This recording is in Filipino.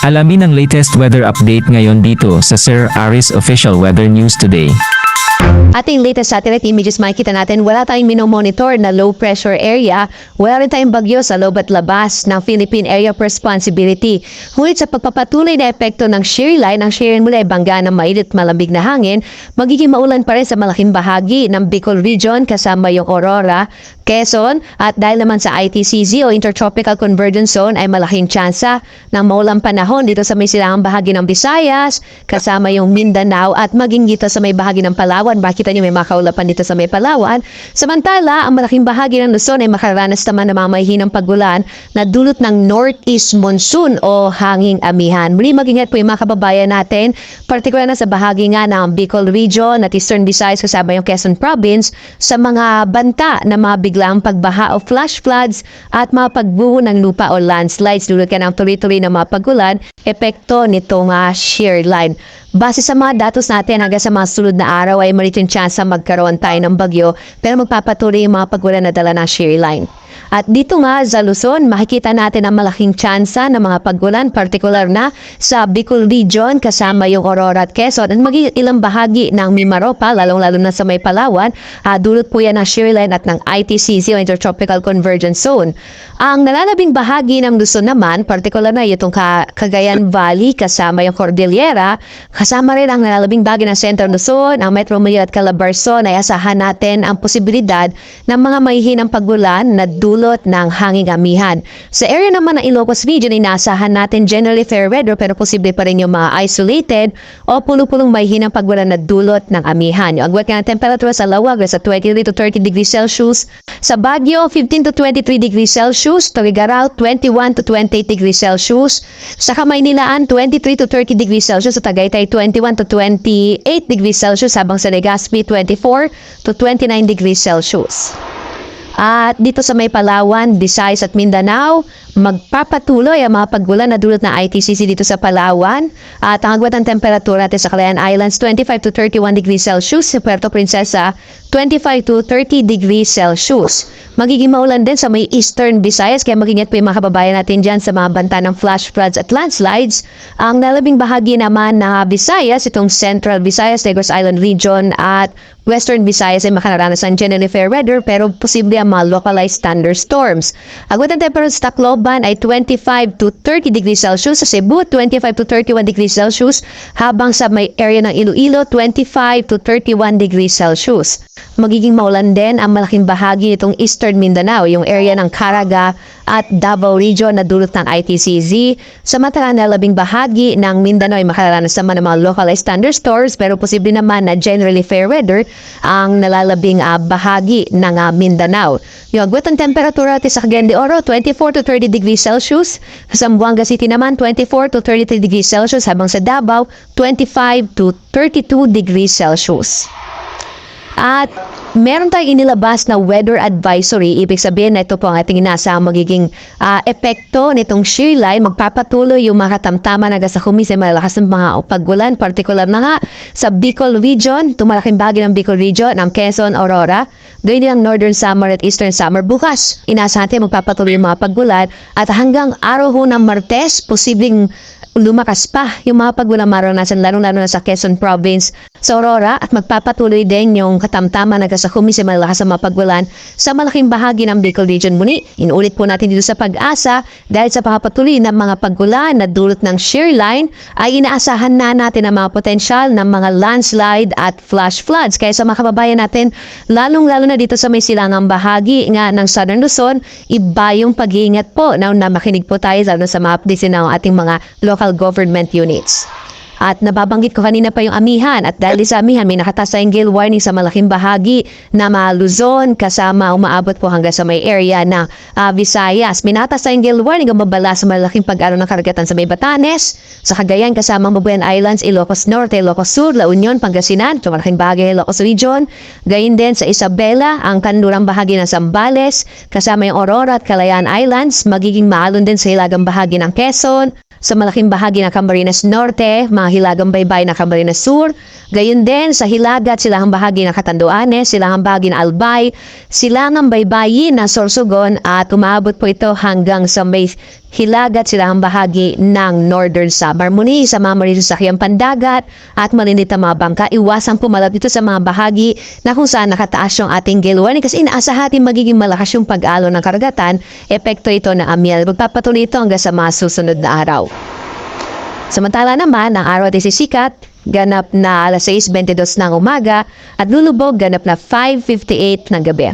Alamin ang latest weather update ngayon dito sa Sir Aris Official Weather News Today. Ating latest satellite images makikita natin wala tayong minomonitor na low pressure area, wala rin tayong bagyo sa loob at labas ng Philippine Area of Responsibility. Ngunit sa pagpapatuloy na epekto ng shear line, ang shear line mula ay bangga ng mainit malamig na hangin, magiging maulan pa rin sa malaking bahagi ng Bicol Region kasama yung Aurora, Quezon at dahil naman sa ITCZ o Intertropical Convergence Zone ay malaking tsansa ng maulang panahon dito sa may silangang bahagi ng Visayas, kasama yung Mindanao at maging dito sa may bahagi ng Palawan. Makita niyo may makaulapan dito sa may Palawan. Samantala, ang malaking bahagi ng Luzon ay makaranas naman ng mga mahihinang pagulan na dulot ng northeast monsoon o hanging amihan. Muli mag-ingat po yung mga kababayan natin, partikular na sa bahagi nga ng Bicol Region at Eastern Visayas kasama yung Quezon Province sa mga banta na mga biglang pagbaha o flash floods at mga pagbuho ng lupa o landslides dulot ka ng tuloy-tuloy na mga pagulan, epekto nitong shear line. Base sa mga datos natin hanggang sa mga sunod na araw ay maliit yung tsansa magkaroon tayo ng bagyo pero magpapatuloy yung mga pagulan na dala ng shear line. At dito nga sa Luzon, makikita natin ang malaking tsansa ng mga pagulan, partikular na sa Bicol Region kasama yung Aurora at Quezon at maging ilang bahagi ng Mimaropa, lalong-lalo na sa may Palawan, dulot po yan ng shear line at ng ITCZ o Intertropical Convergence Zone. Ang nalalabing bahagi ng Luzon naman, partikular na itong Cagayan Valley kasama yung Cordillera, kasama rin ang nalalabing bahagi ng Centro Luzon, ang Metro Manila at Calabarzon ay asahan natin ang posibilidad ng mga mahihinang pagulan na dulot ng hanging amihan. Sa area naman ng Ilocos Region, inaasahan natin generally fair weather pero posible pa rin yung mga isolated o pulo-pulong mahihinang pagulan na dulot ng amihan. Yung agwat nga ng temperatura sa Lawag sa 23 to 30 degrees Celsius, sa Baguio 15 to 23 degrees Celsius, Tuguegarao 21 to 28 degrees Celsius, sa Kamaynilaan 23 to 30 degrees Celsius, sa Tagaytay 21 to 28 degrees Celsius, habang sa Legazpi 24 to 29 degrees Celsius. At dito sa may Palawan, Visayas at Mindanao, magpapatuloy ang mga pagulan na dulot ng ITCZ dito sa Palawan. At ang agwat ng temperatura natin sa Calayan Islands, 25 to 31 degrees Celsius. Sa Puerto Princesa, 25 to 30 degrees Celsius. Magiging maulan din sa may Eastern Visayas, kaya mag-ingat po yung mga kababayan natin dyan sa mga banta ng flash floods at landslides. Ang nalabing bahagi naman na Visayas, itong Central Visayas, Negros Island Region at Western Visayas ay makararanas ng generally fair weather pero posible ang mga localized thunderstorms. Agwat ng temperature sa Tacloban ay 25 to 30 degrees Celsius, sa Cebu 25 to 31 degrees Celsius, habang sa may area ng Iloilo 25 to 31 degrees Celsius. Magiging maulan din ang malaking bahagi nitong Eastern Mindanao, yung area ng Caraga at Davao Region na dulot ng ITCZ. Samantala na labing bahagi ng Mindanao ay makararanas naman ng mga localized thunderstorms pero posible naman na generally fair weather ang nalalabing bahagi ng Mindanao. Yung agwat ng temperatura natin sa Cagayan de Oro, 24 to 30 degrees Celsius. Sa Zamboanga City naman, 24 to 33 degrees Celsius, habang sa Davao, 25 to 32 degrees Celsius. At meron tayong inilabas na weather advisory. Ibig sabihin na ito po ang ating inaasahang magiging epekto nitong shear line. Magpapatuloy yung mga katamtaman hanggang sa kumis ay malakas ng mga pagulan. Particular na nga sa Bicol Region, tumalaking bahagi ng Bicol Region, ang Quezon, Aurora. Gawin din ang Northern Samar at Eastern Samar bukas. Inaasahan natin magpapatuloy yung mga pagulan. At hanggang araw ho ng Martes, posibleng lumakas pa yung mga pagulan maranasan lalo-lalo na sa Quezon Province, sa Aurora, at magpapatuloy din yung katamtaman hanggang sa kumis ay malakas ang mga pagulan sa malaking bahagi ng Bicol Region. Muli, inuulit po natin dito sa Pag-asa dahil sa pagpapatuloy ng mga pagulan na dulot ng shear line ay inaasahan na natin ang mga potensyal ng mga landslide at flash floods. Kaya sa mga kababayan natin, lalong-lalo na dito sa may silangang bahagi nga ng Southern Luzon, iba yung pag-iingat po na makinig po tayo lalo sa mga updates ng ating mga local government units. At nababanggit ko kanina pa yung amihan, at dahil sa amihan may nakatasayang gale warning sa malaking bahagi na Luzon kasama umaabot po hanggang sa may area ng Visayas. May nakatasayang gale warning ang mabala sa malaking pag-aro ng karagatan sa may Batanes, sa Cagayan kasama Mabuyan Islands, Ilocos Norte, Ilocos Sur, La Union, Pangasinan, sa malaking bahagi ng Ilocos Region. Gayon din sa Isabela, ang kanlurang bahagi ng Zambales kasama yung Aurora at Calayan Islands. Magiging maalon din sa hilagang bahagi ng Quezon, sa malaking bahagi ng Camarines Norte, mga hilagang baybay ng Camarines Sur, gayon din sa hilaga at silahang bahagi ng Catanduanes, silahang bahagi ng Albay, silangang baybayin ng Sorsogon at umabot po ito hanggang sa may hilaga at silahang bahagi ng Northern Samar. Muli sa mga marino sa sakyang pandagat at malinit na mga bangka, iwasang pumalap dito sa mga bahagi na kung saan nakataas yung ating gale warning kasi inaasahatin magiging malakas yung pag-alon ng karagatan, epekto ito na Amiel. Magpapatuloy ito hanggang sa mga susunod na araw. Samantala naman, ang araw ay sisikat, ganap na alas 6:22 ng umaga at lulubog ganap na 5:58 ng gabi.